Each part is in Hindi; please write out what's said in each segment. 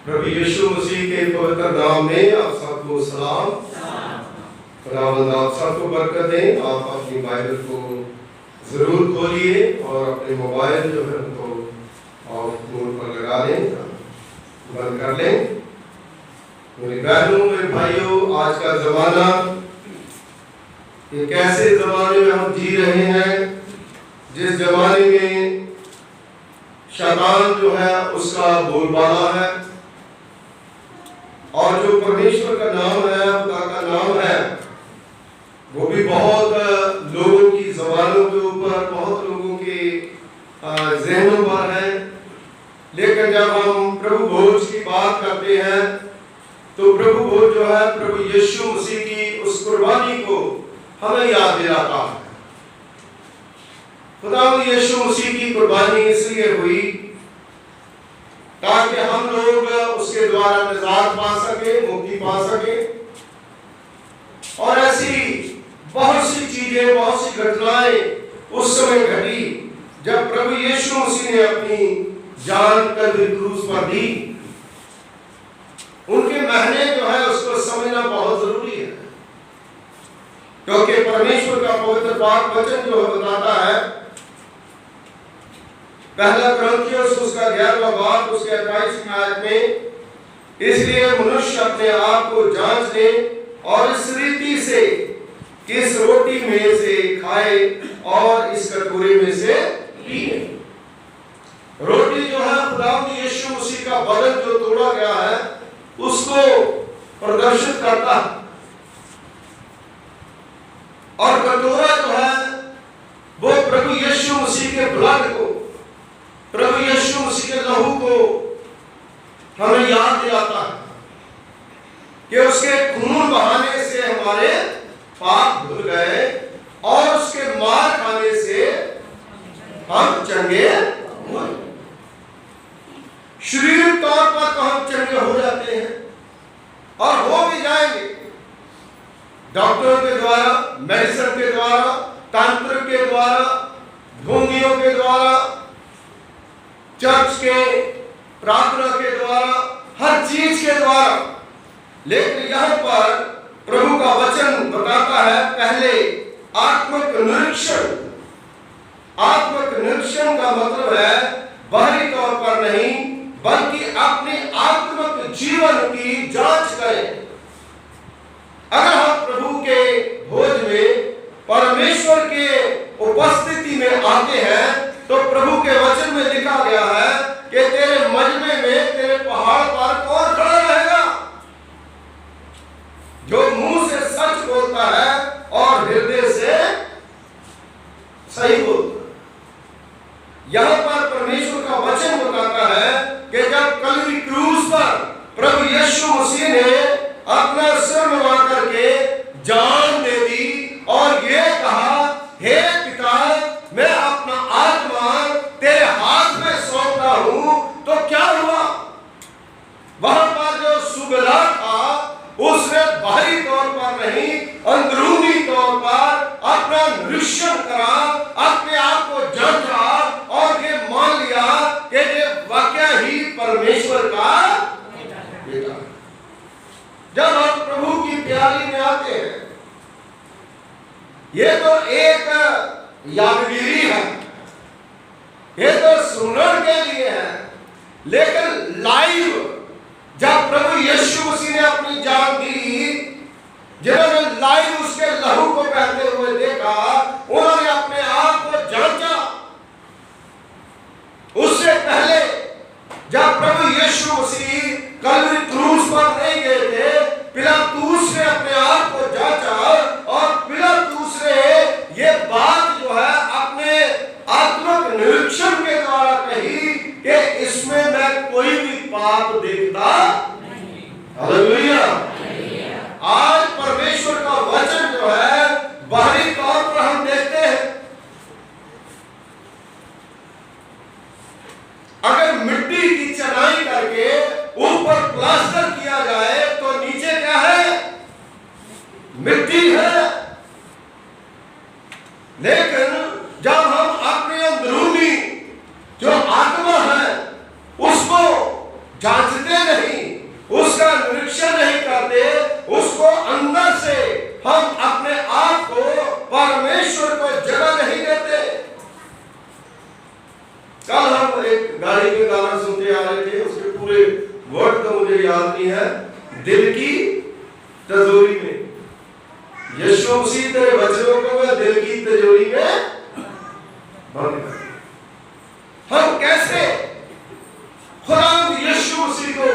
प्रभु यीशु मसीह के पवित्र नाम में आप सबको सलाम। खुदावंद आप सबको बरकत दें। आप अपनी बाइबल को जरूर खोलिए और अपने मोबाइल जो है उनको ऑफ मोड पर लगा दें, बंद कर लें। मेरी बहनों, मेरे भाइयों, आज का जमाना, एक ऐसे जमाने में हम जी रहे हैं जिस जमाने में शैतान जो है उसका बोलबाला है, और जो परमेश्वर का नाम है, खुदा का नाम है, वो भी बहुत लोगों की ज़बानों के ऊपर, बहुत लोगों के ज़हनों पर है। लेकिन जब हम प्रभु भोज की बात करते हैं तो प्रभु भोज जो है प्रभु यीशु मसीह की उस कुर्बानी को हमें याद दिलाता है। खुदा यीशु मसीह की कुर्बानी इसलिए हुई ताकि हम लोग उसके द्वारा निजात पा सके, मुक्ति पा सके। और ऐसी बहुत सी चीजें, बहुत सी घटनाएं उस समय घटी जब प्रभु यीशु मसीह ने अपनी जान कल्वरी क्रूस पर दी। उनके महीने जो है उसको समझना बहुत जरूरी है, क्योंकि परमेश्वर का पवित्र पाक वचन जो है बताता है, पहला कुरिन्थियों उसका 11वां बाब उसके 28वें आयत में, इसलिए मनुष्य अपने आप को जांच ले और इस रीति से किस रोटी में से खाए और इस कटोरे में से पिए। रोटी जो है खुदावंद यीशु मसीह का बदन जो तोड़ा गया है उसको प्रदर्शित करता है, और कटोरा जो है वो प्रभु यीशु मसीह के ब्लड को, प्रभु यीशु मसीह के लहू को हमें याद दिलाता है कि उसके खून बहाने से हमारे पाप धुल गए और उसके मार खाने से हम चंगे हुए। शारीरिक तौर पर तो हम चंगे हो जाते हैं और हो भी जाएंगे, डॉक्टरों के द्वारा, मेडिसिन के द्वारा, तंत्र के द्वारा, ढोंगियों के द्वारा, चर्च के प्रार्थना के द्वारा, हर चीज के द्वारा। लेकिन यहाँ पर प्रभु का वचन बताता है, पहले आत्मिक निरीक्षण। आत्मिक निरीक्षण का मतलब है बाहरी तौर पर नहीं, बल्कि अपने आत्मिक जीवन की जांच करें। अगर हम प्रभु के भोज में, परमेश्वर के उपस्थिति में आते हैं, तो प्रभु के वचन में लिखा गया है कि तेरे मजमे में, तेरे पहाड़ पर कौन खड़ा रहेगा? जो मुंह से सच बोलता है और हृदय से सही बोलता है। यहां पर परमेश्वर का वचन बताता है कि जब कल्वरी क्रूस पर प्रभु यीशु मसीह ने अपना सिर नवा करके जान दे दी और ये कहा, हे पिता, मैं अपना आत्मा तेरे हाथ में सौंपता हूं, तो क्या हुआ? वहां पर जो सुबला था उसने बाहरी तौर पर नहीं, अंदरूनी तौर पर अपना निरीक्षण करा, अपने आप को जांचा और ये मान लिया कि ये वाकया ही परमेश्वर का बेटा। जब हम प्रभु की प्याली में आते हैं, ये तो एक यादगिरी है, ये तो सुनने के लिए है, लेकिन लाइव जब प्रभु यीशु मसीह ने अपनी जान दी, जिन्होंने लाइव उसके लहू को बहते हुए देखा, उन्होंने अपने आप को जांचा। उससे पहले जब प्रभु यीशु मसीह कल्वरी क्रूस पर नहीं गए थे, पिलातुस ने अपने आप को जांचा और पिलातुस ने ये बात जो है अपने आत्मिक निरीक्षण के द्वारा कही कि इसमें मैं कोई भी पाप देखता नहीं। हालेलुया। आज परमेश्वर का वचन जो है बाहरी तौर पर हम देखते हैं, अगर मिट्टी की चनाई करके ऊपर प्लास्टर किया जाए तो नीचे क्या है? मिट्टी है। लेकिन जब हम अपने अंदरूनी जो आत्मा है उसको जांचते नहीं, परमेश्वर को जगह नहीं देते। कल हम एक गाड़ी में गाना सुनते आ रहे थे, उसके पूरे वर्ड तो मुझे याद नहीं है। दिल की तिजोरी में, यीशु मसीह तेरे वचनों को मैं दिल की तिजोरी में बंद कर। हम कैसे खुदा यीशु मसीह को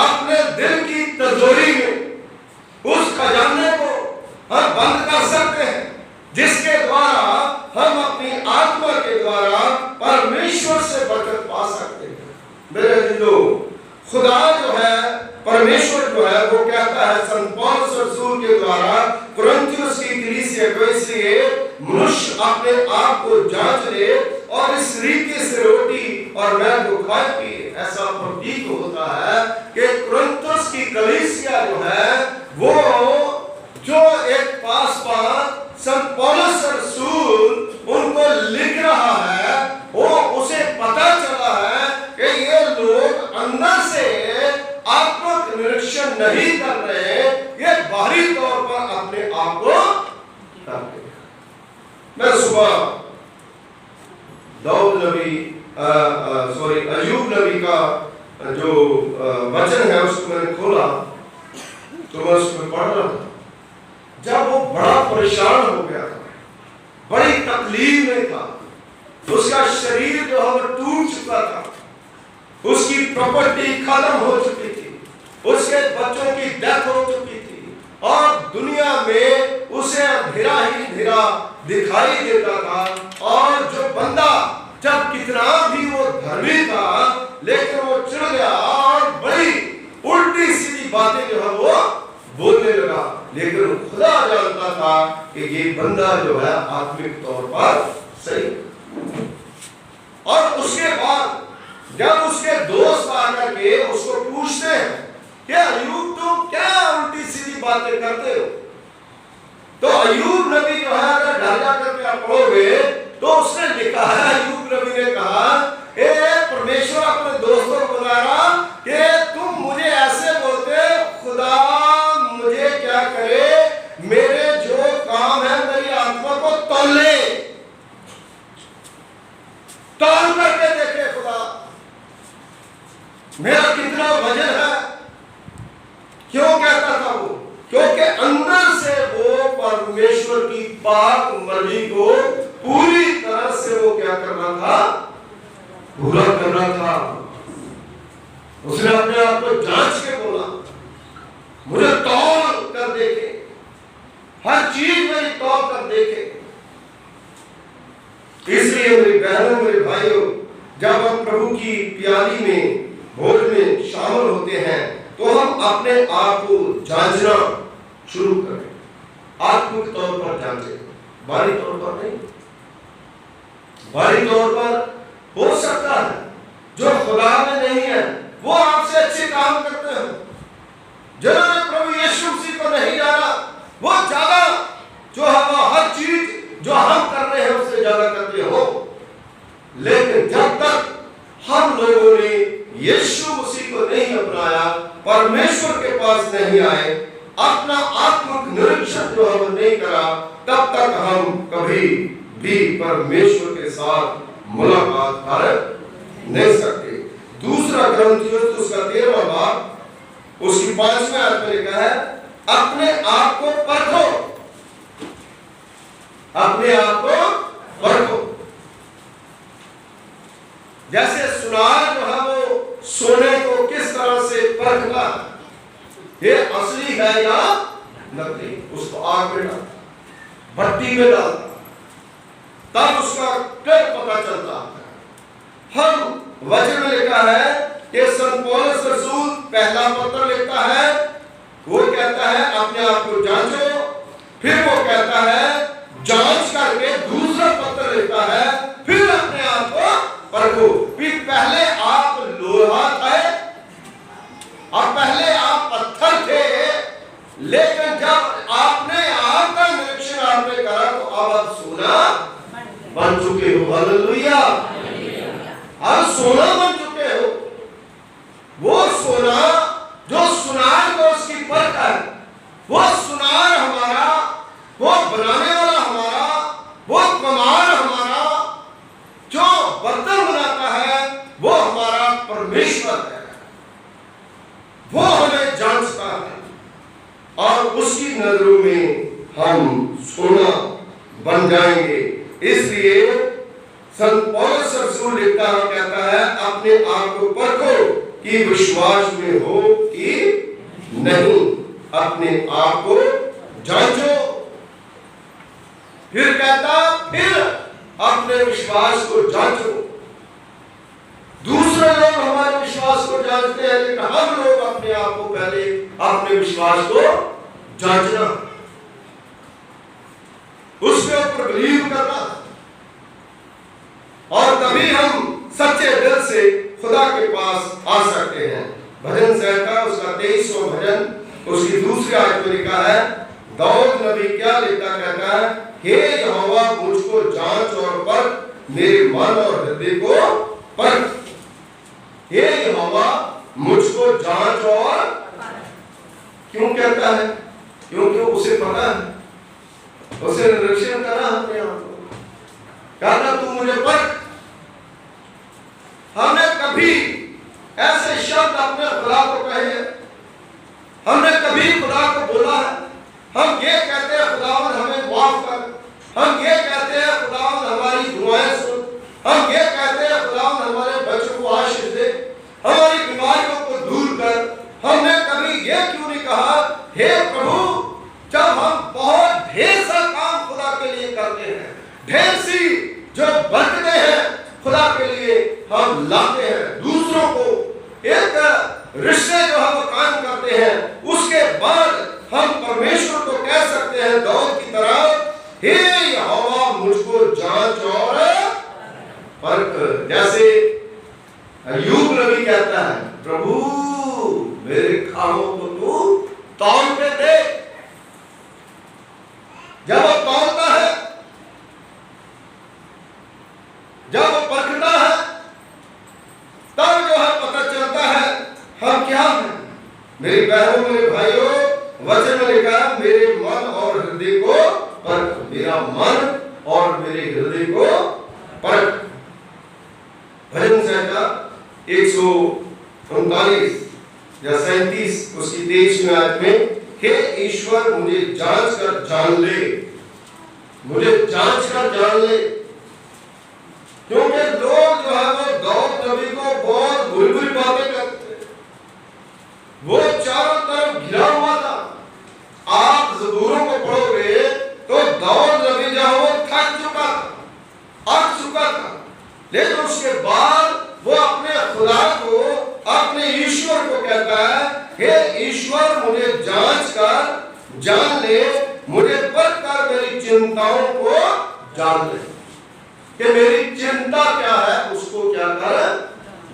अपने दिल की तिजोरी में उस खजाने को हम बंद कर सकते हैं, जिसके द्वारा हम अपनी आत्मा के द्वारा परमेश्वर से बरकत पा सकते हैं। मेरे दिलों, खुदा जो है, परमेश्वर जो है, वो कहता है संत पौलुस रसूल के द्वारा कुरिन्थियों की कलीसिया को, इसलिए मनुष्य अपने आप को जांच ले और इस रीति से रोटी और मैल को खाए पिए। ऐसा प्रतीक होता है कि कुरिन्थियों की कलीसिया जो है, वो जो एक पास संत पौलुस रसूल उनको लिख रहा है, वो उसे पता चला है कि ये लोग अंदर से आत्मिक निरीक्षण नहीं कर रहे, ये बाहरी तौर पर अपने आप को करते हैं। मैं सुबह दाऊद नबी अय्यूब नबी का जो वचन है उसको मैंने खोला तो मैं उसमें पढ़ रहा था। जब वो बड़ा परेशान हो गया था, बड़ी तकलीफ में था, उसका शरीर जो है टूट चुका था, उसकी प्रॉपर्टी खत्म हो चुकी थी, उसके बच्चों की डेथ हो चुकी थी और दुनिया में उसे अंधेरा ही अंधेरा दिखाई देता था। और जो बंदा जब कितना भी वो धर्मी था, लेकिन वो चिढ़ गया और बड़ी उल्टी सीधी बातें जो है वो बोलने लगा। लेकिन खुदा जानता था कि ये बंदा जो है आत्मिक तौर पर सही। और उसके बाद जब उसके दोस्त आकर के उसको पूछते हैं कि अय्यूब तुम क्या उल्टी सीधी बातें करते हो, तो अय्यूब नबी जो है, अगर घर जाकर के आप पढ़ोगे तो उसने लिखा है, अय्यूब नबी ने कहा, ए परमेश्वर अपने दोस्तों को बुला रहा कि तुम मुझे ऐसे बोलते, खुदा मुझे क्या करे, मेरे जो काम है मेरी आत्मा को तौल ले, तौल करके देखे खुदा मेरा कितना वजन है। क्यों कहता था वो? क्योंकि अंदर से वो परमेश्वर की पाक मर्जी को पूरी तरह से वो क्या करना था, पूरा करना था। उसने अपने आप को जांच के बोला, मुझे तौल कर देखे, हर चीज मेरी तौल कर देखे। इसलिए मेरी बहनों, मेरे भाइयों, जब हम प्रभु की प्याली में भोज में शामिल होते हैं तो हम अपने आप को जांचना शुरू करें। आत्मिक तौर पर जांचें, बाहरी तौर पर नहीं। बाहरी तौर पर हो सकता है जो खुदा में नहीं है वो आपसे अच्छे काम करते हो। जिन्होंने प्रभु यीशु मसीह को नहीं जाना वो ज्यादा जो है वो हर चीज जो हम कर रहे हैं उससे ज्यादा करते हो। लेकिन जब तक हम लोगों ने यीशु मसीह को नहीं अपनाया, परमेश्वर के पास नहीं आए, अपना आत्मिक निरीक्षण जो हम नहीं करा, तब तक हम कभी भी परमेश्वर के साथ मुलाकात कर नहीं सकते। दूसरा ग्रंथियों उसका 13वां बाब उसकी 5वें आयत में लिखा है, अपने आप को परखो, अपने आप को परखो। जैसे सुनार जो है वो सोने को किस तरह से परखता, ये असली है या नकली, उसको आग में डालता, भट्टी में डालता, तब उसका फिर पता चलता। हम वचन में लिखा है कि संत पौलुस रसूल पहला पत्र लिखता है, वो कहता है अपने आप को जांचो, फिर वो कहता है जांच करके दूसरा पत्र लिखता है, फिर अपने आप को परखो। फिर पहले आप लोहा थे और पहले आप पत्थर थे, लेकिन जब आपने आग का निरीक्षण आपने करा तो अब आप सोना बन चुके हो। हालेलुया, आप सोना बन चुके हो। वो सोना जो सुनार को उसकी परख है, वो सुनार हमारा, वो बनाने वाला हमारा परमेश्वर है, वो हमें जांचता है और उसकी नजरों में हम सोना बन जाएंगे। इसलिए संत पौलुस रसूल लिखता है, कहता है अपने आप को परखो कि विश्वास में हो कि नहीं, अपने आप को जांचो। फिर कहता फिर अपने विश्वास को जांचो। दूसरे लोग हमारे विश्वास को जांचते हैं, लेकिन हम लोग अपने आप को पहले अपने विश्वास को जांचना, उसके ऊपर बिलीव करना, और तभी हम सच्चे दिल से खुदा के पास आ सकते हैं। भजन संहिता उसका 23वां भजन उसकी दूसरी आयत में लिखा है, दाऊद नबी क्या लिखता, कहता है, हे यहोवा मुझको जांच और परख, मेरे मन और हृदय को परख। हे यहोवा मुझको जांच और क्यों कहता है? क्योंकि उसे पता है, उसे निरीक्षण करा अपने आप को, कहता तू मुझे परख। हमने कभी ऐसे शब्द अपने खुदा को कहे हैं? हमने कभी खुदा को बोला है? हम ये कहते हैं खुदावंद हमें माफ कर, हम ये कहते हैं खुदावंद हमारी दुआएं सुन, हम ये कहते हैं खुदावंद हमारे बच्चों को आशीष दे, हमारी बीमारियों को दूर कर। हमने कभी ये क्यों नहीं कहा, हे प्रभु, जब हम बहुत ढेर सा काम खुदा के लिए करते हैं, ढेर सी जो बरकतें हैं खुदा के लिए हम लाते हैं, दूसरों को एक रिश्ते जो हम काम करते हैं, उसके बाद हम परमेश्वर को कह सकते हैं दाऊद की तरह, हे यहोवा मुझको जांच और परख। जैसे अय्यूब नबी कहता है, प्रभु मेरे कामों को तू तौल पे देख। जब वो तौलता है, जब वो परखता है, तब जो है पता चलता है हम क्या हैं। मेरी बहनों मेरे भाइयों, वचन में लिखा है, मेरे मन और हृदय को परख, मेरा मन और मेरे हृदय को परख। भजन संहिता 139 या 37 उसकी 23वीं आयत में, हे ईश्वर मुझे जांच कर जान ले, मुझे जांच कर जान ले। क्योंकि लोग जो है वो दाऊद नबी को बहुत बुरी बुरी बातें करते हैं, वो चारों तरफ घिरा हुआ था। आप ज़बूरों को पढ़ोगे तो दाऊद नबी जो है वो थक चुका था, अक चुका था, लेकिन उसके बाद वो अपने खुदा को, अपने ईश्वर को कहता है, हे ईश्वर मुझे जांच कर जान ले, मुझे परख कर मेरी चिंताओं को जान ले, कि मेरी चिंता क्या है उसको क्या कर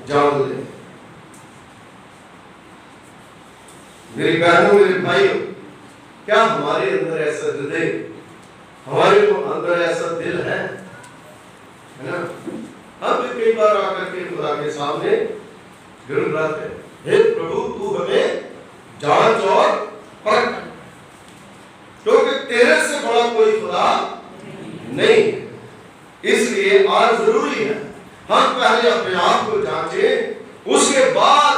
जान ले। मेरी बहनों मेरे भाइयों, क्या हमारे अंदर ऐसा हृदय, हमारे अंदर ऐसा दिल है ना? हम भी कई बार आकर के खुदा के सामने गिड़गिड़ाते हैं, हे प्रभु तू हमें जांच और परख, क्योंकि तेरे से बड़ा कोई खुदा नहीं है। इसलिए आज जरूरी है हम पहले अपने आप को जांचें, उसके बाद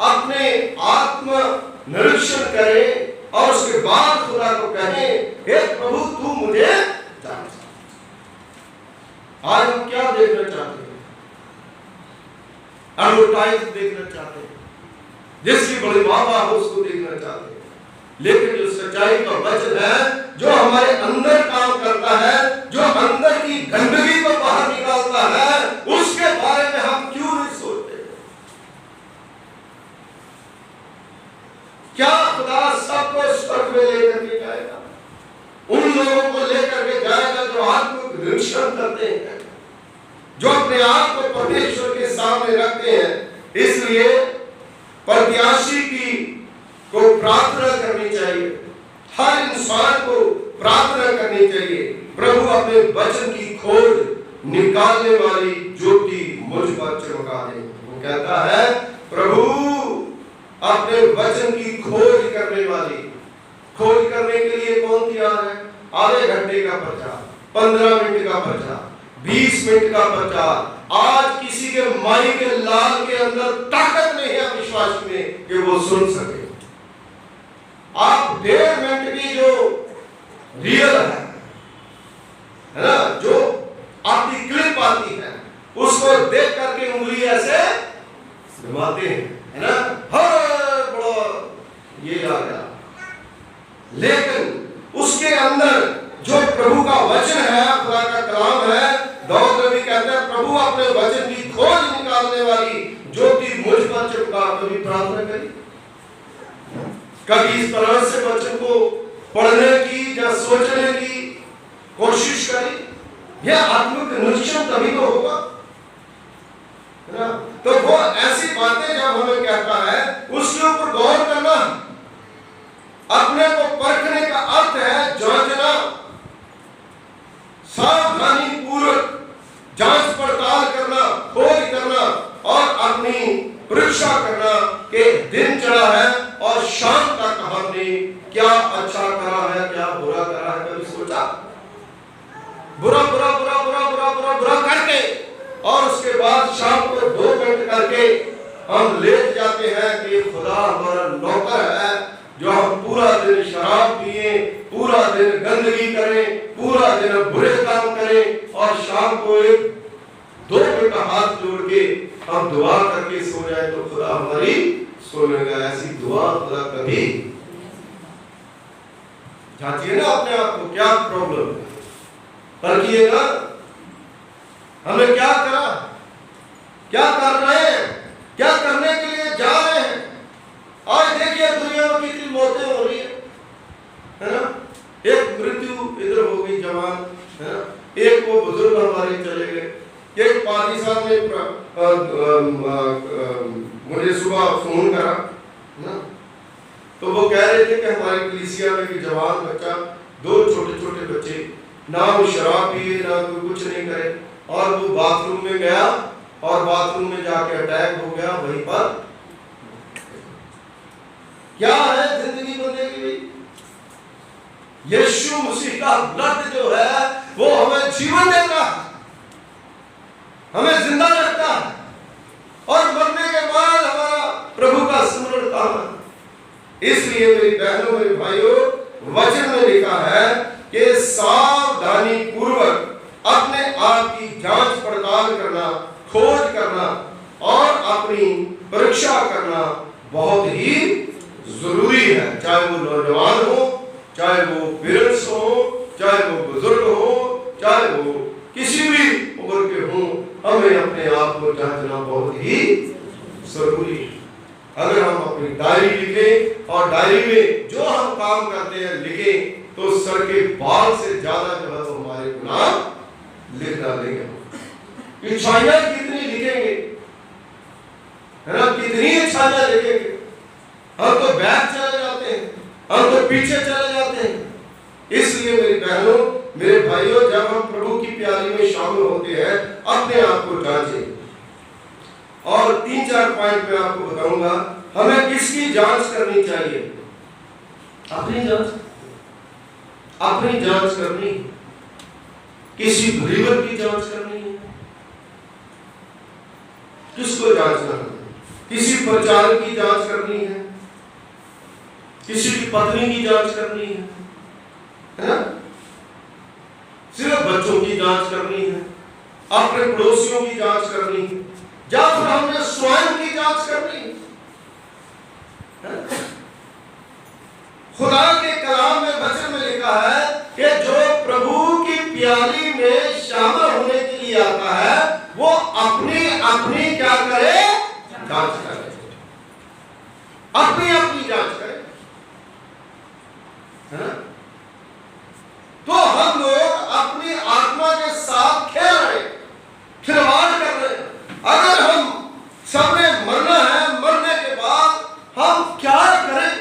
अपने आत्म निरीक्षण करें और उसके बाद खुदा को कहें, हे प्रभु तू मुझे जांच। आज हम क्या देखना चाहते हैं? एडवर्टाइज देखना चाहते हैं, जिसकी बड़ी वाह हो उसको देखना चाहते हैं, लेकिन जो सच्चाई का वचन है, जो हमारे अंदर काम करता है, जो अंदर की गंदगी को बाहर निकालता है, उसके बारे में हम क्यों नहीं सोचते? क्या खुदा सबको स्वर्ग में लेकर के जाएगा? उन लोगों को लेकर के जाएगा जो आत्मिक निरीक्षण करते हैं, जो अपने आप को परमेश्वर के सामने रखते हैं। इसलिए प्रत्याशी को प्रार्थना करनी चाहिए, हर इंसान को प्रार्थना करनी चाहिए, प्रभु अपने वचन की खोज निकालने वाली ज्योति मुझ पर चमका दे। वो कहता है, प्रभु अपने वचन की खोज करने वाली, खोज करने के लिए कौन तैयार है? आधे घंटे का प्रचार, 15 मिनट का प्रचार, 20 मिनट का प्रचार, आज किसी के माई के लाल के अंदर ताकत नहीं है विश्वास में कि वो सुन सके। आप 1.5 मिनट की जो रियल है ना, जो आपकी क्लिप आती है उसको देख करके उंगली ऐसे घुमाते हैं, है ना, हर बड़ा ये आ गया। लेकिन उसके अंदर जो प्रभु का वचन है, खुदा का कलाम है, दाऊद नबी कहते हैं प्रभु अपने वचन की खोज निकालने वाली ज्योति मुझ पर चिपका। कभी प्रार्थना करी, कभी इस तरह से वचन को पढ़ने की या सोचने की कोशिश करी। यह आत्मिक निरीक्षण तभी तो होगा, है ना। तो वो ऐसी बातें जब हमें कहता है उसके ऊपर गौर करना। अपने को परखने का अर्थ है जांचना, सावधानी पूर्वक जांच पड़ताल करना, खोज करना और अपनी परीक्षा करना कि दिन चढ़ा है और शाम तक हमने क्या अच्छा करा है, क्या बुरा करा है। कभी सोचा? बुरा बुरा बुरा बुरा बुरा बुरा बुरा करके और उसके बाद शाम को 2 मिनट करके हम लेट जाते हैं कि खुदा हमारा नौकर है जो हम पूरा दिन शराब पिए, पूरा दिन गंदगी करें, पूरा दिन बुरे काम करें और शाम को 2 मिनट हाथ जोड़ के हम दुआ करके सो जाए तो खुदा हमारी सो लेगा। ऐसी दुआ खुदा कभी जांचिए ना अपने आप को, क्या प्रॉब्लम है, परखिएगा हमें क्या करा, क्या कर रहे हैं, क्या करने के लिए जा रहे हैं। आज देखिए दुनिया में कितनी मौतें हो रही है ना। एक मृत्यु इधर हो गई जवान, है ना, एक वो बुजुर्ग हमारे चले गए। एक पादी साहब ने मुझे सुबह फोन करा ना, तो वो कह रहे थे कि हमारे कलीसिया में भी जवान बच्चा, 2 छोटे छोटे बच्चे, ना वो शराब पिए ना कोई कुछ नहीं करे, और वो बाथरूम में गया और बाथरूम में जाके अटैक हो गया वहीं पर। क्या है जिंदगी बदलेगी भाई? यीशु मसीह का ब्लड जो है वो हमें जीवन देता है, हमें जिंदा रखता है और मरने के बाद हमारा प्रभु का स्मरण काम है। इसलिए मेरी बहनों मेरे भाइयों, वचन में लिखा है कि सावधानी पूर्वक अपने आप की जांच पड़ताल करना, खोज करना और अपनी परीक्षा करना बहुत ही जरूरी है। चाहे वो नौजवान हो, चाहे वो पेरेंट्स हो, चाहे वो बुजुर्ग हो, चाहे वो किसी भी उम्र के हों, हमें अपने आप को जांचना बहुत ही जरूरी है। अगर हम अपनी डायरी लिखें और डायरी में जो हम काम करते हैं लिखें तो सर के बाल से ज्यादा जो है वो हमारे गुनाह लिख डालेंगे। इच्छाइयां कितनी लिखेंगे, है ना, कितनी इच्छाइयां लिखेंगे। हम तो बैक चले जाते हैं, हम तो पीछे चले जाते हैं। इसलिए मेरी बहनों मेरे भाइयों, जब हम प्रभु की प्याली में शामिल होते हैं अपने आप को जांचें। और 3-4 पॉइंट मैं आपको बताऊंगा हमें किसकी जांच करनी चाहिए। अपनी जांच करनी, किसी बिलीवर की जांच करनी है। किसको जांचना है? किसी प्रचारक की जांच करनी है, किसी की पत्नी की जांच करनी है ना? सिर्फ बच्चों की जांच करनी है, अपने पड़ोसियों की जांच करनी है, या फिर हमने स्वयं की जांच करनी है। खुदा के कलाम में वचन में लिखा है कि जो प्रभु की प्याली में शामिल होने के लिए आता है वो अपनी अपनी क्या करे? जांच करे, अपनी अपनी जांच करे, है ना? तो हम लोग अपनी आत्मा के साथ खेल रहे, खिलवाड़ कर रहे। अगर हम सबने मरना है, मरने के बाद हम क्या करें?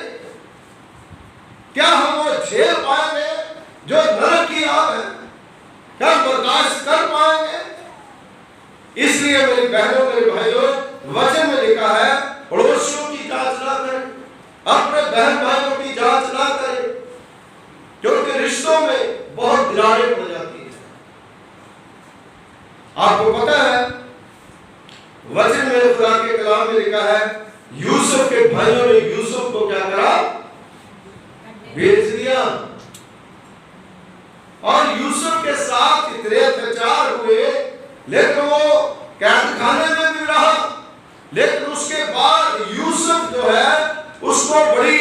क्या हम वो झेल पाएंगे जो नरक की आग है? क्या बर्दाश्त कर पाएंगे? इसलिए मेरी बहनों मेरे भाइयों, वचन में लिखा है पड़ोसियों की जांच ना करें, अपने बहन भाइयों की जांच ना करें, क्योंकि रिश्तों में बहुत दरारें पड़ जाती है। आपको पता है वचन में, खुदा के कलाम में लिखा है, यूसुफ के भाइयों ने यूसुफ को क्या करा? बेच दिया। और यूसुफ के साथ इतने अत्याचार हुए, लेकिन वो कैद खाने में भी रहा। लेकिन उसके बाद यूसुफ जो है उसको बड़ी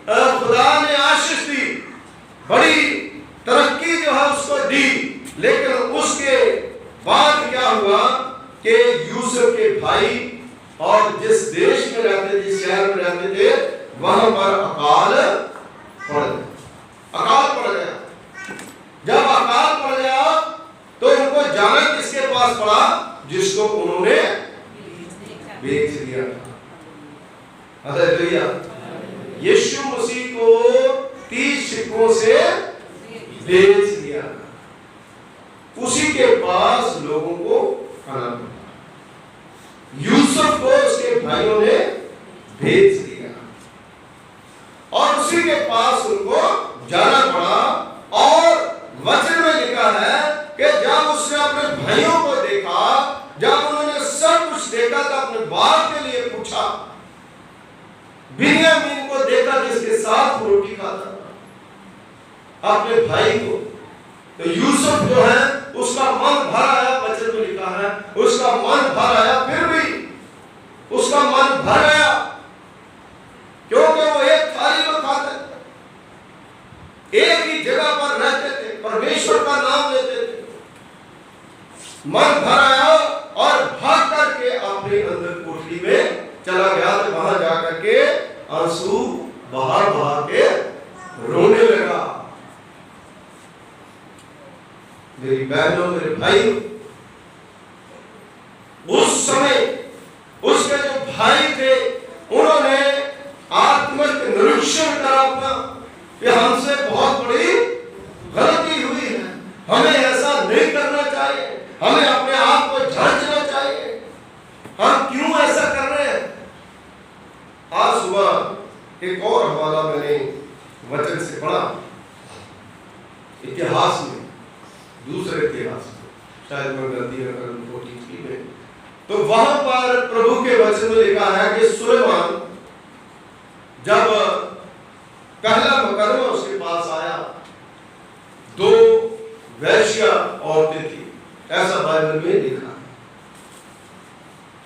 खुदा ने आशीष दी, बड़ी तरक्की जो है उसको दी। लेकिन उसके बाद क्या हुआ कि यूसुफ के भाई और जिस देश में रहते, जिस शहर में रहते थे, वहां पर अकाल पड़ गया। अकाल पड़ गया। जब अकाल पड़ गया तो उनको जाना किसके पास पड़ा? जिसको उन्होंने बेच दिया था। हालेलुया। यीशु मसीह को 30 सिक्कों से बेच दिया, उसी के पास लोगों को खाना पड़ा। यूसुफ को उसके भाइयों ने बेच दिया और उसी के पास उनको जाना पड़ा। और वचन में लिखा है कि जब उसने अपने भाइयों को देखा, जब उन्होंने सब कुछ देखा, तो अपने बाप के लिए पूछा। बिन्यामीन को देखा जिसके साथ वो रोटी खाता था, अपने भाई को। तो यूसुफ जो है उसका मन भर आया, वचन में लिखा है उसका मन भर आया। फिर भी उसका मन भर गया क्योंकि वो एक थाली में खाते थे, एक ही जगह पर रहते थे, परमेश्वर का नाम लेते थे। मन भर आया और भाग करके अपने अंदर कोठरी में चला गया। तो वहां जाकर के आंसू बहा बहा के रोने लगा। मेरी बहनों, मेरे भाई, उस समय उसके जो भाई थे उन्होंने आत्मिक निरीक्षण करा अपना कि हमसे बहुत बड़ी गलती हुई है, हमें ऐसा नहीं करना चाहिए, हमें अपने आप को जांचना चाहिए, हम क्यों ऐसा कर रहे हैं। आज सुबह एक और हवाला मैंने वचन से पढ़ा, इतिहास में, दूसरे इतिहास में, शायद मैं गलती अगर उनको ठीक में, तो वहां पर प्रभु के वचन में लिखा है कि सुलेमान जब पहला मुकदमा उसके पास आया, 2 वैश्या औरतें थी, ऐसा बाइबल में लिखा है,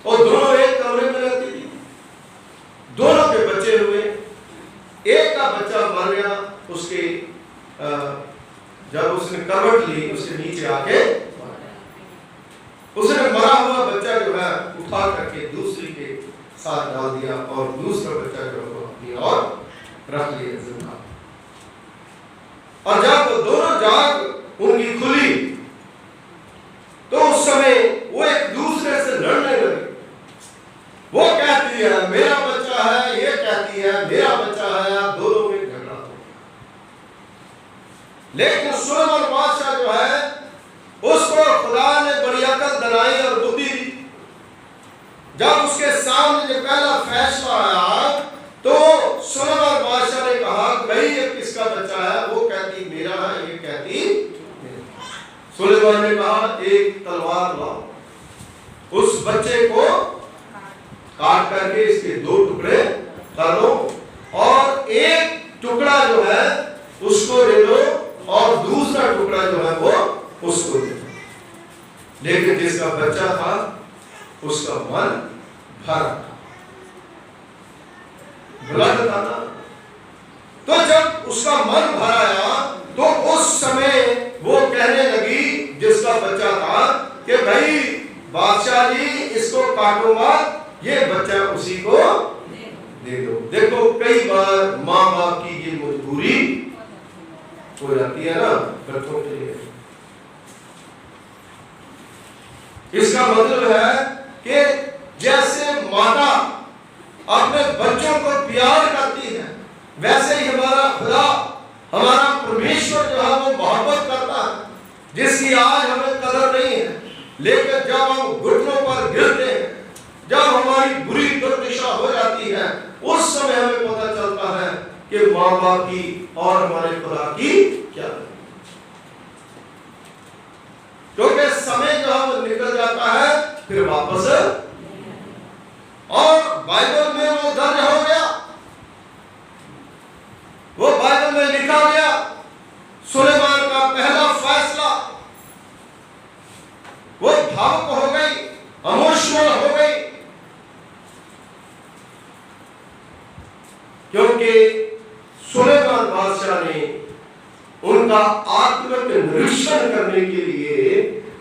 और दोनों एक कमरे में रहती थी, दोनों के बच्चे हुए। एक का बच्चा मर गया, उसके जब उसने करवट ली उसके नीचे आके उसने मरा हुआ बच्चा जो है उठा करके दूसरी के साथ डाल दिया और दूसरा बच्चा जो है अपनी और रख लिया जिंदा। और जब वो दोनों जाग उनकी खुली तो उस समय वो एक दूसरे से लड़ने लगे। वो कहती है मेरा बच्चा है, ये कहती है मेरा बच्चा है, दोनों में झगड़ा हो। लेकिन सुलेमान बादशाह जो है उसको खुदा ने बड़ी अकल दिलाई और बुद्धि दी। जब उसके सामने जो पहला फैसला आया तो सुलेमान बादशाह ने कहा भाई ये किसका बच्चा है? वो कहती मेरा है, ये कहती मेरा। सुलेमान ने कहा एक तलवार लाओ, उस बच्चे को काट करके इसके 2 टुकड़े कर लो और एक टुकड़ा जो है उसको दे दो और दूसरा टुकड़ा जो है वो उसको दे दो। लेकिन जिसका बच्चा था उसका मन भरा ब्लड था ना, तो जब उसका मन भराया तो उस समय वो कहने लगी जिसका बच्चा था कि भाई बादशाह जी इसको काटूंगा, ये बच्चा उसी को दे दो। देखो कई बार माँ बाप की ये मजबूरी हो जाती है ना बच्चों के लिए। इसका मतलब है कि जैसे माता अपने बच्चों को प्यार करती है वैसे ही हमारा खुदा, हमारा परमेश्वर जो है वो मोहब्बत करता है, जिसकी आज हमें कदर नहीं है। लेकिन जब हम घुटनों पर गिरते हैं, जब हमारी बुरी दुर्दशा हो जाती है, उस समय हमें पता चलता है कि माँ बाप की और हमारे खुदा की क्या, क्योंकि समय जो है वो निकल जाता है फिर वापस। बाइबल में वो दर्ज हो गया, वो बाइबल में लिखा गया। सुलेमान का पहला फैसला, वो भावुक हो गई, इमोशनल हो गई, क्योंकि सुलेमान बादशाह ने उनका आत्मिक निरीक्षण करने के लिए,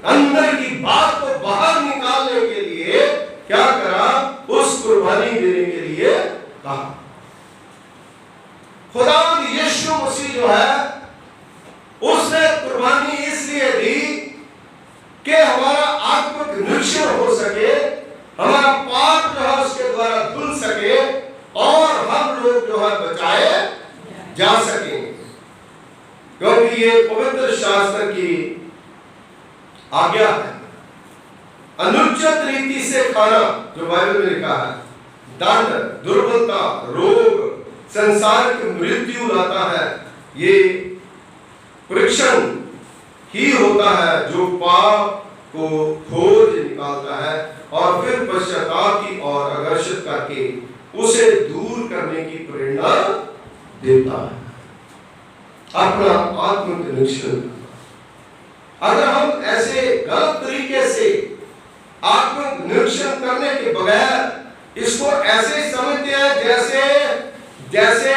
अंदर की बात को बाहर निकालने के लिए क्या करा? उस कुर्बानी देने के लिए कहा। खुदावंद यीशु मसीह जो है, उसने कुर्बानी इसलिए दी कि हमारा आत्मिक निरीक्षण हो सके, हमारा पाप जो है उसके द्वारा धुल सके और हम लोग जो है बचाए जा सकें। क्योंकि ये पवित्र शास्त्र की आज्ञा है। अनुचित रीति से खाना, जो बाइबल में लिखा है, दंड, दुर्बलता, रोग, संसार की मृत्यु लाता है। ये परीक्षण ही होता है जो पाप को खोज निकालता है और फिर पश्चाताप की ओर आकर्षित करके उसे दूर करने की प्रेरणा देता है। अपना आत्मिक निरीक्षण। अगर हम ऐसे गलत तरीके से आत्मिक निरीक्षण करने के बगैर इसको ऐसे समझते हैं जैसे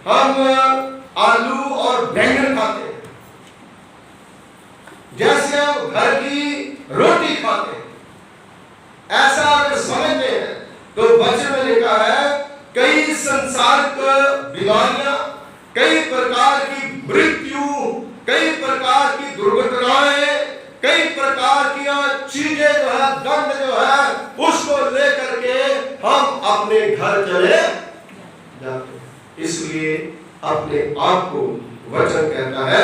हम आलू और बैंगन खाते हैं, जैसे हम घर की रोटी खाते हैं, ऐसा अगर समझते हैं तो वचन में लिखा है कई संसारिक बीमारियां, कई प्रकार की मृत्यु, कई प्रकार की दुर्घटनाएं, कई प्रकार की चीजें जो है, दंड जो है, उसको लेकर के हम अपने घर चले जाते हैं। इसलिए अपने आप को वचन कहता है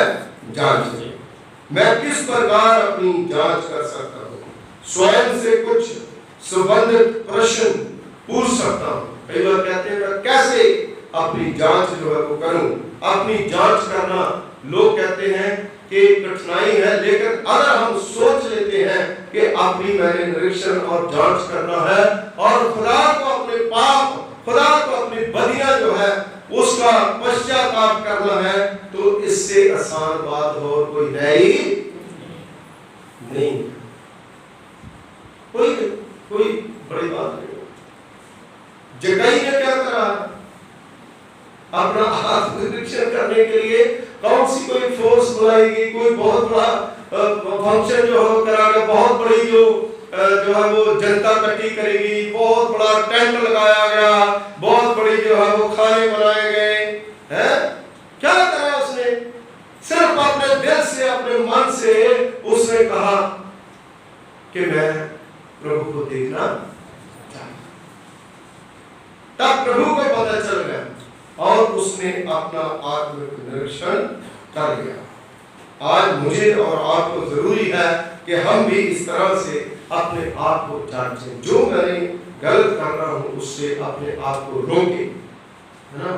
जांचें। मैं किस प्रकार अपनी जांच कर सकता हूँ? स्वयं से कुछ संबंधित प्रश्न पूछ सकता हूँ। कई बार कहते हैं मैं कैसे अपनी जांच जो है वो करूं? अपनी जांच करना लोग कहते हैं कि कठिनाई है, लेकिन अगर हम सोच लेते हैं कि अपनी मैंने निरीक्षण और जांच करना है और खुदा को अपने पाप, खुदा को अपनी बदियां जो है उसका पश्चाताप करना है, तो इससे आसान बात और कोई है ही नहीं। कोई बड़ी बात नहीं। जक्कई ने क्या करा? अपना आत्मनिरीक्षण करने के लिए कौन सी कोई फोर्स बुलाएगी, कोई बहुत बड़ा फंक्शन जो हो कराएगा, बहुत बड़ी जो है वो जनता इकट्ठी करेगी, बहुत बड़ा टेंट लगाया गया, बहुत बड़ी जो है वो खाने बनाए गए हैं। क्या करा उसने? सिर्फ अपने दिल से, अपने मन से उसने कहा कि मैं प्रभु को देखना चाहता। तब प्रभु को पता चल गया और उसने अपना आत्मिक निरीक्षण कर लिया। आज मुझे और आपको जरूरी है कि हम भी इस तरह से अपने आप को जांचें। जो मैंने गलत कर रहा हूं उससे अपने आप को रोकें, है ना?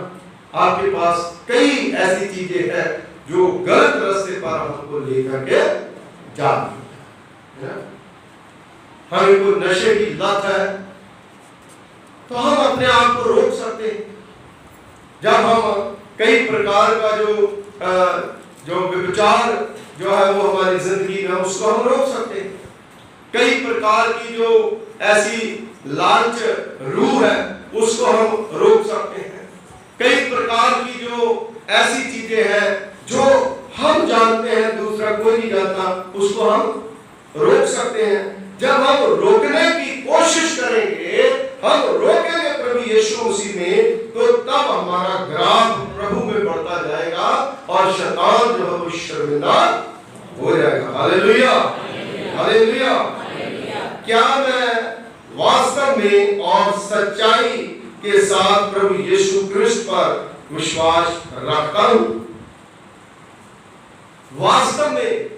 आपके पास कई ऐसी चीजें हैं जो गलत रास्ते पर हमको लेकर के जाती है। हमें कोई नशे की लत है तो हम अपने आप को रोक सकते हैं। जब हम कई प्रकार का जो विचार जो है वो हमारी जिंदगी में, उसको हम रोक सकते हैं। कई प्रकार की जो ऐसी लालच रूह है उसको हम रोक सकते हैं। कई प्रकार की जो ऐसी चीजें हैं जो हम जानते हैं दूसरा कोई नहीं जानता, उसको हम रोक सकते हैं। जब हम रोकने की कोशिश करेंगे, हम रोकेंगे प्रभु यीशु मसीह में, तो तब हमारा ग्राफ प्रभु में बढ़ता जाएगा और शैतान जो है वो शर्मिंदा हो जाएगा। Hallelujah, hallelujah. क्या मैं वास्तव में और सच्चाई के साथ प्रभु यीशु क्रिस्त पर विश्वास रखता हूं? वास्तव में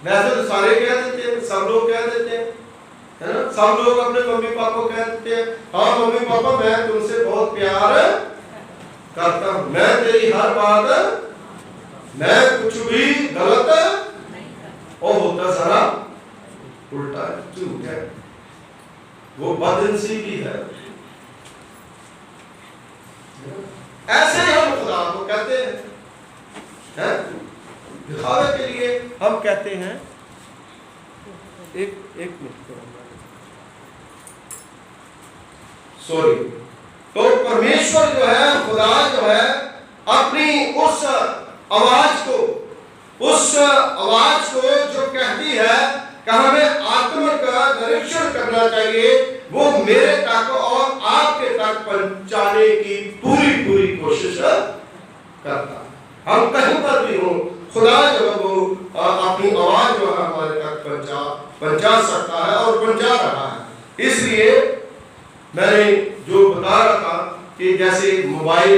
वैसे तो सारे कह देते हैं, सब लोग कह देते हैं, है ना? सब लोग अपने मम्मी पापा को कह देते हैं, हाँ मम्मी पापा मैं तुमसे बहुत प्यार करता हूं, मैं तेरी हर बात, मैं कुछ भी गलत और होता सारा उल्टा है, झूठ है, वो बदनसीबी है। ऐसे ही हम खुदा को कहते हैं, दिखावे के लिए हम कहते हैं। एक मिनट सॉरी। तो परमेश्वर जो है, खुदा जो है, अपनी उस आवाज को जो कहती है कि हमें आत्मा का निरीक्षण करना चाहिए, वो मेरे तक और आपके तक पहुंचाने की पूरी कोशिश करता है। हम कहीं पर भी हो, खुदा जो है वो अपनी आवाज जो है हमारे तक पहुंचा सकता है और पहुंचा रहा है। इसलिए मैंने जो बता रहा था कि जैसे मोबाइल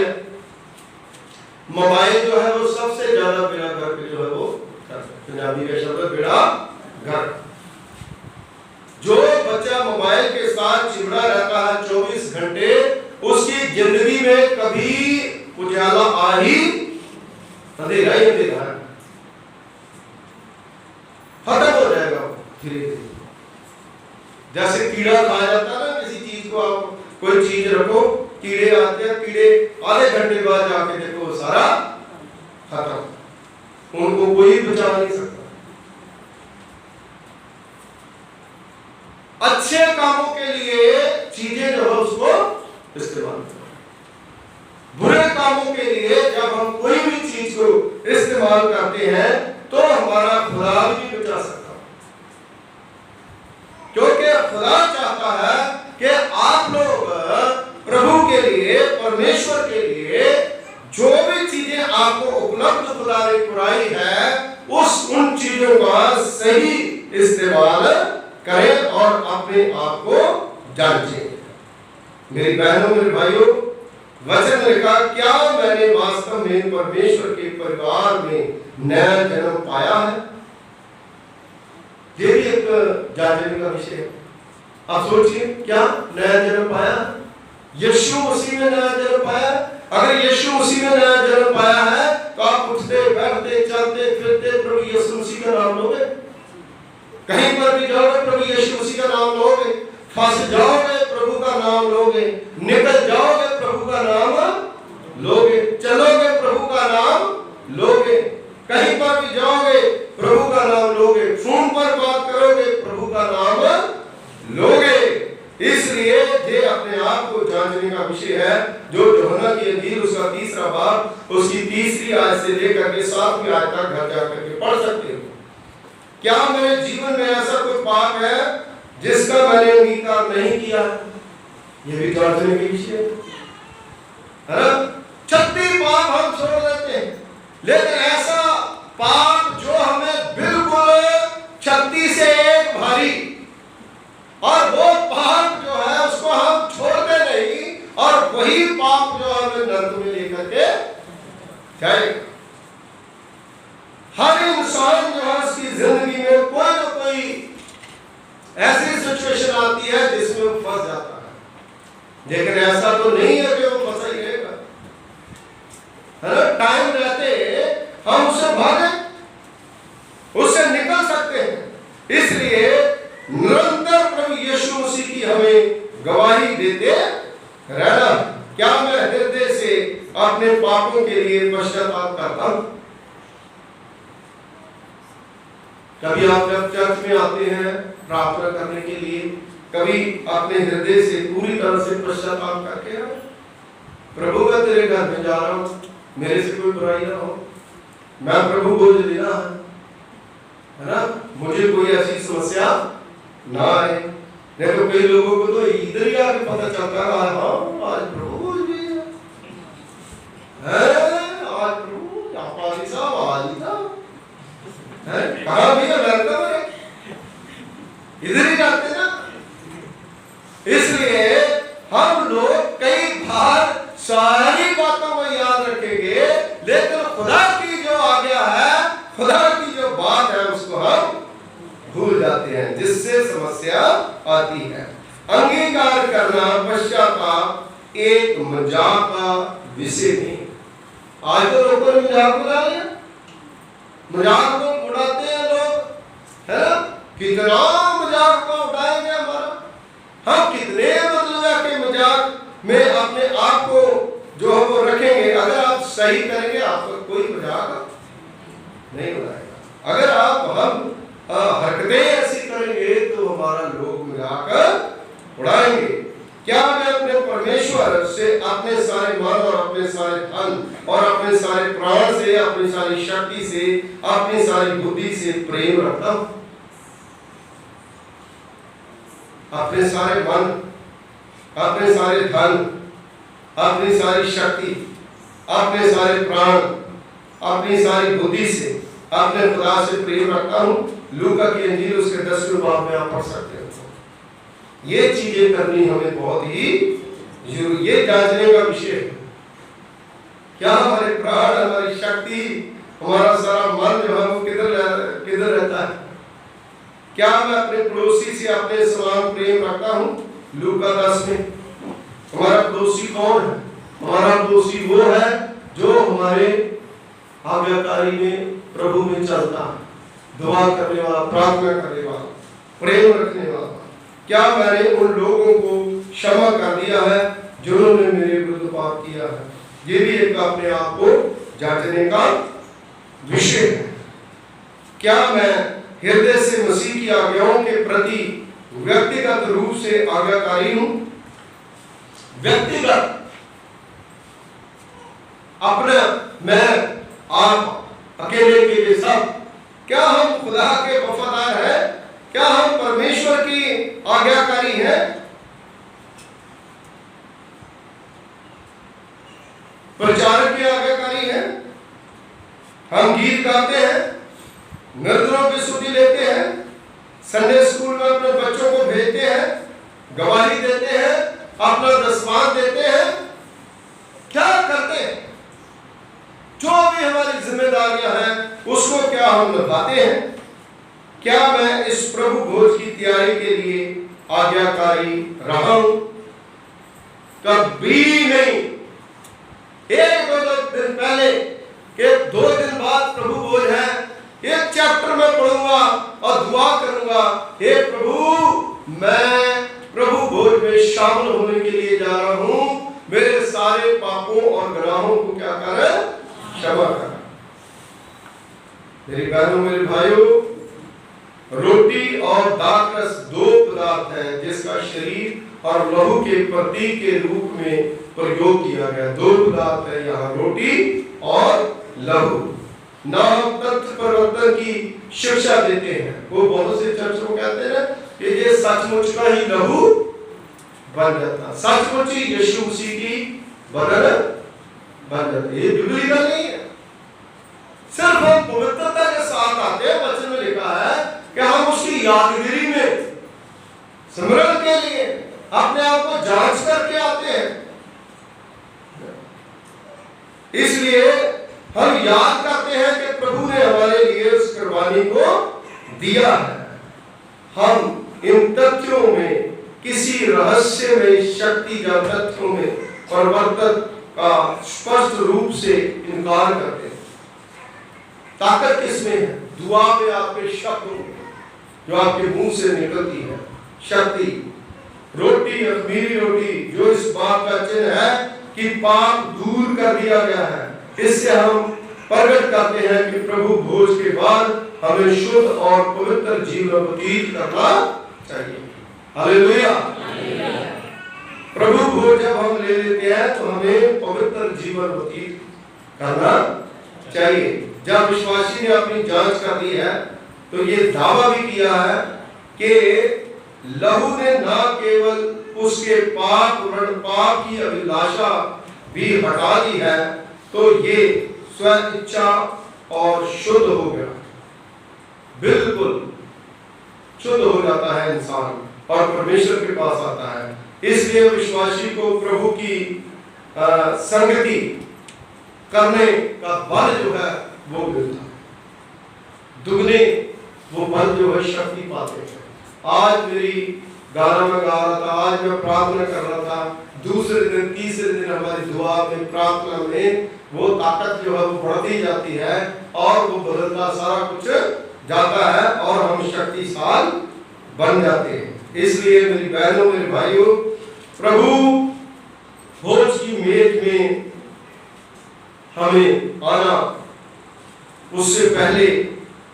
जो है वो सबसे ज्यादा बेड़ा घर पे जो है वो पंजाबी का शब्द बेड़ा घर। जो बच्चा मोबाइल के साथ चिमड़ा रहता है 24 घंटे, उसकी जिंदगी में कभी उजाला आ ही अंधेरा ही अंधेरा खत्म हो जाएगा धीरे धीरे। जैसे कीड़ा खाया जाता है ना, किसी चीज को आप कोई चीज रखो, कीड़े आते हैं, कीड़े आधे घंटे बाद जाके देखो सारा खत्म, उनको कोई बचा नहीं सकता। अच्छे कामों के लिए चीजें जो है उसको इस्तेमाल करो, बुरे कामों के लिए जब हम कोई भी चीज को इस्तेमाल करते हैं तो हमारा खुदा भी बचा सकता है, क्योंकि खुदा चाहता है कि आप लोग प्रभु के लिए, परमेश्वर के लिए जो भी चीजें आपको उपलब्ध खुदा ने कराई है, उन चीजों का सही इस्तेमाल करें और अपने आप को जांचें। मेरी बहनों, मेरे भाइयों, वचन लिखा, क्या मैंने वास्तव में परमेश्वर के परिवार में नया जन्म पाया है? ये भी एक जांचने का विषय है। आप सोचिए, क्या नया जन्म पाया? यीशु मसीह में नया जन्म पाया? अगर यीशु मसीह में नया जन्म पाया है तो आप उठते बैठते चलते फिरते प्रभु यीशु मसीह का नाम लोगे, कहीं पर भी जाओगे प्रभु यीशु मसीह का नाम लोगे, फंस जाओगे प्रभु का नाम लोगे, निकल जाओगे प्रभु का नाम लोगे, चलोगे प्रभु का नाम लोगे, कहीं पर भी जाओगे प्रभु का नाम लोगे, फोन पर बात करोगे प्रभु का नाम लोगे। इसलिए ये अपने आप को जांचने का विषय है, जो यूहन्ना की इंजील उसका 3रा बाब उसकी 3री आयत से लेकर के 7वीं आयत तक घर जाकर के पढ़ सकते हो। क्या मेरे जीवन में ऐसा कोई पाप है जिसका मैंने अंगीकार नहीं किया? ये भी जांचने के विषय है ना। 36 पाप हम छोड़ देते हैं, लेकिन ऐसा पाप जो हमें बिल्कुल 36 से एक भारी, और वो पाप जो है उसको हम छोड़ते नहीं, और वही पाप जो हमें नरक में लेकर के जाएगा। हर इंसान जो है उसकी जिंदगी में कोई ना कोई ऐसी सिचुएशन आती है जिसमें वो फंस जाता है, लेकिन ऐसा तो नहीं है कि वो फंसा ही रहेगा, है ना। टाइम रहते हम उससे भागे, उससे निकल सकते हैं। इसलिए निरंतर प्रभु यीशु मसीह की हमें गवाही देते रहना। क्या मैं हृदय से अपने पापों के लिए पश्चाताप करता हूं? कभी आप जब चर्च में आते हैं प्रार्थना करने के लिए, कभी अपने हृदय से पूरी तरह से पश्चाताप करके आए, प्रभु मैं तेरे घर में जा रहा हूं, मेरे से कोई बुराई ना हो, मैं प्रभु बोझ लेना है ना, मुझे कोई ऐसी समस्या ना आए। नहीं तो कई लोगों को तो इधर ही आके पता चलता है, हाँ आज प्रभु बोझ भी है, आज प्रभु पाली साहब आज ही था, कहा भी है, वेलकम है, इधर ही जाते ना। इसलिए हम लोग कई बार सारी बातों को याद रखेंगे, लेकिन खुदा की जो आज्ञा है, खुदा की जो बात है, उसको हम भूल जाते हैं, जिससे समस्या आती है। अंगीकार करना, पश्चाताप एक मजाक का विषय नहीं। आज तो लोगों ने मजाक उड़ा लिया, मजाक को उड़ाते हैं लोग, है ना। कितना मजाक को उड़ाएंगे हमारा, हम कितने मतलब के मजाक में अपने आप को जो है वो रखेंगे सही करेंगे, आपका कोई मजाक नहीं उड़ाएगा। अगर हम हरकतें ऐसी करेंगे तो हमारा लोग मजाक उड़ाएंगे। क्या मैं अपने परमेश्वर से अपने सारे मन और अपने सारे धन और अपने सारे प्राण से, अपनी सारी शक्ति से, अपनी सारी बुद्धि से प्रेम रखता हूं? अपने सारे मन, अपने सारे धन, अपनी सारी शक्ति, अपने सारे प्राण, अपनी सारी बुद्धि से अपने खुदा से प्रेम रखता हूं। लूका की इंजील उसके 10वें बाब में आप पढ़ सकते हो। ये चीजें करनी हमें बहुत ही जरूरी, ये जांचने का विषय है। क्या हमारे प्राण, हमारी शक्ति, हमारा सारा मन जो है वो किधर रहता है? क्या मैं अपने पड़ोसी से अपने समान प्रेम रखता हूं? लूका 10 में हमारा पड़ोसी कौन है? हमारा पड़ोसी वो है जो हमारे आज्ञाकारी में, प्रभु में चलता है, दुआ करने वाला, प्रार्थना करने वाला, प्रेम रखने वाला। क्या मैंने उन लोगों को क्षमा कर दिया है जिन्होंने मेरे विरुद्ध पाप किया है? ये भी एक अपने आप को जांचने का विषय है। क्या मैं हृदय से मसीह की आज्ञाओं के प्रति व्यक्तिगत रूप से आज्ञाकारी हूं? व्यक्तिगत, अपना, मैं, आप, अकेले के लिए सब। क्या हम खुदा के वफादार हैं? क्या हम परमेश्वर की आज्ञाकारी हैं? प्रचारक की आज्ञाकारी हैं? हम गीत गाते हैं, निर्जनों की स्तुति लेते हैं, संडे स्कूल में अपने बच्चों को भेजते हैं, गवाही देते हैं, अपना दसवां देते हैं। क्या करते हैं? जो भी हमारी जिम्मेदारियां हैं उसको क्या हम निभाते हैं? क्या मैं इस प्रभु भोज की तैयारी के लिए आज्ञाकारी रहा हूं? कभी नहीं। एक दो दिन पहले कि 2 दिन बाद प्रभु भोज है, एक चैप्टर में पढ़ूंगा और दुआ करूंगा, हे प्रभु मैं प्रभु भोज में शामिल होने के लिए जा रहा हूं, मेरे सारे पापों और गुनाहों को क्या कर, क्षमा कर। मेरी बहनों, मेरे भाइयों, रोटी और दाखरस 2 पदार्थ हैं जिसका शरीर और लहू के प्रतीक के रूप में प्रयोग किया गया। 2 पदार्थ है यहाँ, रोटी और लहू। ना हम तथ्य परिवर्तन की शिक्षा देते हैं। वो बहुत से चर्च को कहते हैं कि ये सचमुच का ही लहू बन जाता, सचमुच ही यीशु मसीह की बदन बन जाती है। ये बिब्लिकल नहीं है। सिर्फ हम पवित्रता के साथ आते हैं। वचन में लिखा है कि हम उसकी यादगिरी में, स्मरण के लिए अपने आप को जांच करके आते हैं। इसलिए हम याद करते हैं कि प्रभु ने हमारे लिए उस कुर्बानी को दिया है। हम इन तथ्यों में किसी रहस्य में, शक्तिगत तथ्यों में परिवर्तन का स्पष्ट रूप से इनकार करते हैं। ताकत किसमें है? दुआ में, आपके शब्दों जो आपके मुंह से निकलती है, शक्ति। रोटी, अखमीरी रोटी जो इस बात का चिन्ह है कि पाप दूर कर दिया गया है। इससे हम प्रकट करते हैं कि प्रभु भोज के बाद हमें शुद्ध और पवित्र जीवन व्यतीत करना चाहिए। हालेलुया। प्रभु भोज जब हम ले लेते हैं तो हमें पवित्र जीवन व्यतीत करना चाहिए। जब विश्वासी ने अपनी जांच कर ली है तो ये दावा भी किया है कि लहू ने न केवल उसके पाप की अभिलाषा भी हटा दी है, तो ये स्व इच्छा और शुद्ध हो गया। बिल्कुल शुद्ध हो जाता है इंसान और परमेश्वर के पास आता है। इसलिए विश्वासी को प्रभु की संगति करने का बल जो है वो मिलता है। दुगने वो बल जो है शक्ति पाते हैं। आज मेरी गाना में गा रहा था, आज मैं प्रार्थना कर रहा था, दूसरे दिन, तीसरे दिन हमारी दुआ में, प्रार्थना में वो ताकत जो है वो बढ़ती जाती है और वो बदलता सारा कुछ जाता है और हम शक्तिशाल बन जाते हैं। इसलिए मेरी बहनों, मेरे भाइयों, प्रभु भोज की मेज में हमें आना, उससे पहले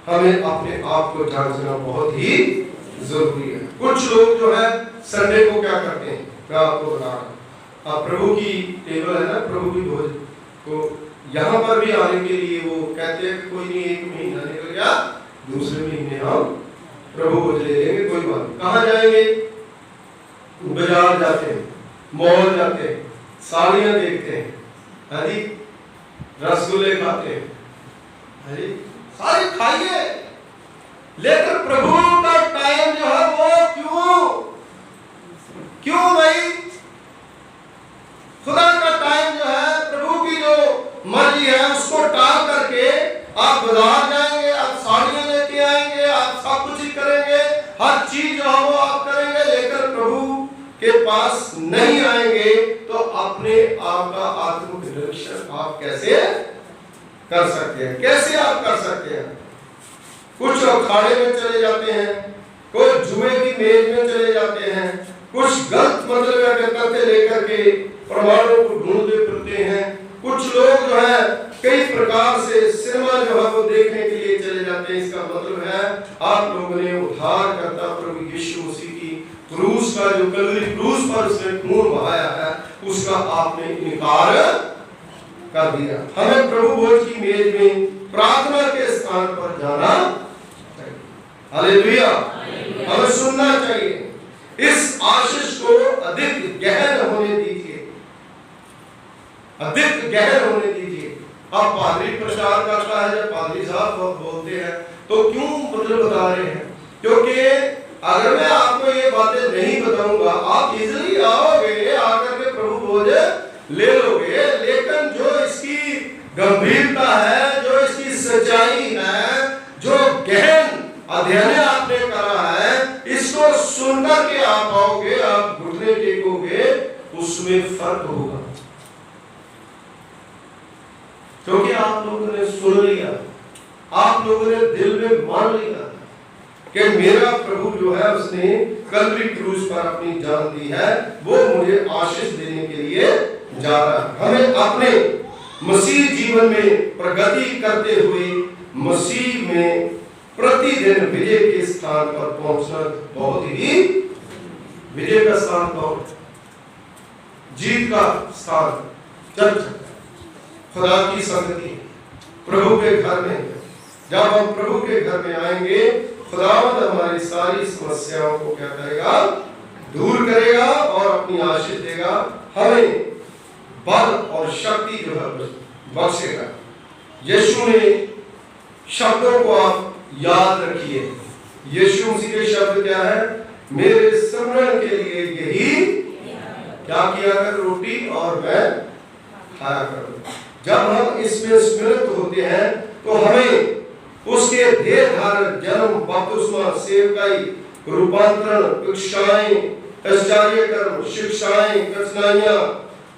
हमें अपने आप को जांचना बहुत ही जरूरी है। कुछ लोग जो है संडे को क्या करते हैं, मैं आपको बता रहा हूँ, आप प्रभु की टेबल है ना, प्रभु की भोज को यहाँ पर भी आने के लिए वो कहते हैं कोई नहीं, 1 महीना निकल गया, दूसरे महीने हम प्रभु भोज ले लेंगे, कोई बात नहीं। कहाँ जाएंगे? बाजार जाते हैं, मॉल जाते हैं, साड़ियाँ देखते हैं, हरी रसगुल्ले खाते हैं, हरी सारी खाइए, लेकिन प्रभु का टाइम जो है वो क्यों भाई, खुदा का टाइम जो है, प्रभु की जो मर्जी है उसको टाल करके आप बाजार जाएंगे, आप साड़ियां लेके आएंगे, आप सब कुछ ही करेंगे, हर चीज जो है वो आप करेंगे, लेकर प्रभु के पास नहीं आएंगे तो अपने आप का आत्मनिरीक्षण आप कैसे कर सकते हैं? कैसे आप कर सकते हैं? कुछ अखाड़े में चले जाते हैं, कुछ जुए की मेज में चले जाते हैं, कुछ गलत मतलब लेकर के प्रमाणों को ढूंढते फिरते हैं, कुछ लोग जो है कई प्रकार से सिनेमा जो है वो देखने के लिए चले जाते हैं। इसका मतलब है आप लोगों ने उद्धार करता प्रभु यीशु मसीह की क्रूस का जो कलवरी क्रूस पर उसने खून बहाया है उसका आपने इनकार कर दिया। हमें प्रभु भोज की मेज में प्रार्थना के स्थान पर जाना चाहिए, हालेलुया, हमें सुनना चाहिए। इस आशीष को अधिक गहन होने दीजिए, अधिक गहन होने दीजिए। अब पादरी प्रचार करता है, जब पादरी साहब बोलते हैं तो क्यों मतलब बता रहे हैं? क्योंकि अगर मैं आपको ये बातें नहीं बताऊंगा आप इजीली आओगे, आकर के प्रभु भोज ले लोगे, लेकिन जो इसकी गंभीरता है, जो इसकी सच्चाई है, जो गहन अध्ययन आपने करा है, इसको सुनकर के आप आओगे, आप घुटने टेकोगे, उसमें फर्क होगा, क्योंकि आप लोगों ने सुन लिया, आप लोगों ने दिल में मान लिया कि मेरा प्रभु जो है उसने कलवरी क्रूस पर अपनी जान दी है, वो मुझे आशीष देने के लिए जा रहा है। हमें अपने मसीह जीवन में प्रगति करते हुए मसीह में प्रतिदिन विजय के स्थान पर पहुंचना बहुत ही, विजय का स्थान बहुत, जीत का स्थान चल खुदा की संगति प्रभु के घर में। जब हम प्रभु के घर में आएंगे खुदावंद हमारी सारी समस्याओं को क्या करेगा? दूर करेगा और अपनी आशीष देगा, हमें बल और शक्ति जो है बख्शेगा। यीशु ने शब्दों को आप याद रखिए, यीशु मसीह के शब्द क्या है? मेरे स्मरण के लिए यही क्या किया कर, रोटी और मैं खाया करूं। जब हम इसमें स्मृत होते हैं तो हमें उसके देह धारण, जन्म, बपतिस्मा, सेवकाई, रूपांतरण, शिक्षाएं, आश्चर्य कर्म, शिक्षाएं, कठिनाइयां,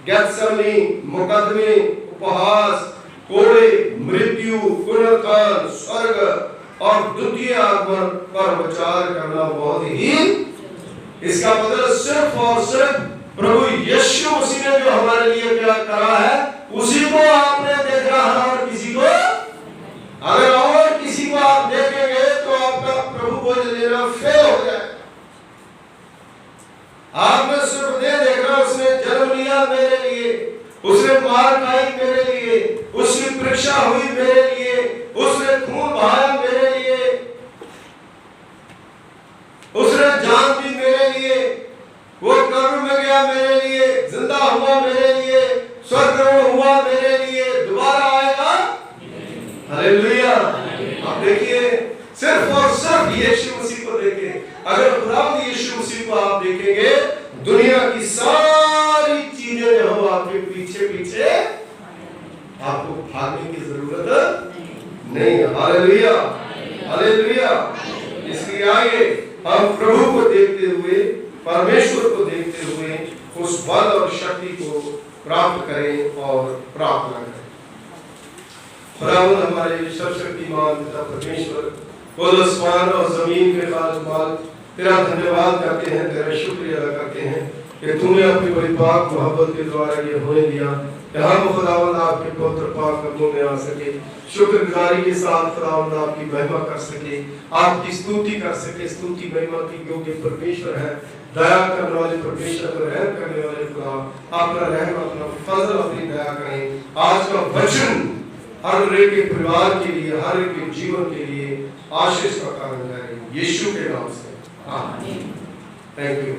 गैत्समनी, मुकदमे, उपहास, कोड़े, मृत्यु, पुनरुत्थान, स्वर्ग और द्वितीय आगमन पर विचार करना बहुत ही, इसका मतलब सिर्फ और सिर्फ प्रभु यीशु मसीह ने जो हमारे लिए क्या करा है उसी को आपने देखना है, और किसी को, अगर और किसी को आप देखेंगे तो आपका प्रभु भोज लेना फेल हो जाए। आपने सिर्फ दे देखना, उसने जन्म लिया मेरे लिए, उसने मार खाई मेरे लिए, उसकी परीक्षा हुई मेरे लिए, उसने खून बहाया मेरे लिए, उसने जान दी मेरे लिए, वो कब्र में गया मेरे लिए, जिंदा हुआ मेरे लिए, स्वर्गरोहण हुआ मेरे लिए, दोबारा आएगा, हालेलुया। आप देखिए, सिर्फ और सिर्फ यीशु मसीह को देखें। अगर खुदावंद यीशु मसीह को आप देखेंगे, दुनिया की सारी चीजें जो हो आपके पीछे पीछे, आपको भागने की जरूरत नहीं है। Hallelujah, hallelujah. इसलिए आइए हम प्रभु को देखते हुए, परमेश्वर को देखते हुए उस बल और शक्ति को प्राप्त करें और प्रार्थना करें। खुदावंद हमारे सर्वशक्तिमान पिता परमेश्वर, खुद आसमान और जमीन के खालिक, तेरा धन्यवाद करते हैं, तेरा शुक्रिया अदा करते हैं कि तूने अपनी बड़ी पाक मोहब्बत के द्वारा ये होने दिया। हम खुदावंद आपके पवित्र पाक कदमों में आ सके, शुक्रगुजारी के साथ खुदावंद आपकी महिमा कर सके, आपकी स्तुति कर सके। स्तुति महिमा की योग्य परमेश्वर है, दया करने वाले परमेश्वर को रहम करने वाले खुदा, अपना रहम अपना फजल अपनी दया करें। आज का वचन हर एक के परिवार के लिए, हर एक के जीवन के लिए आशीष का कारण है, यीशु के नाम से आमीन। Thank you.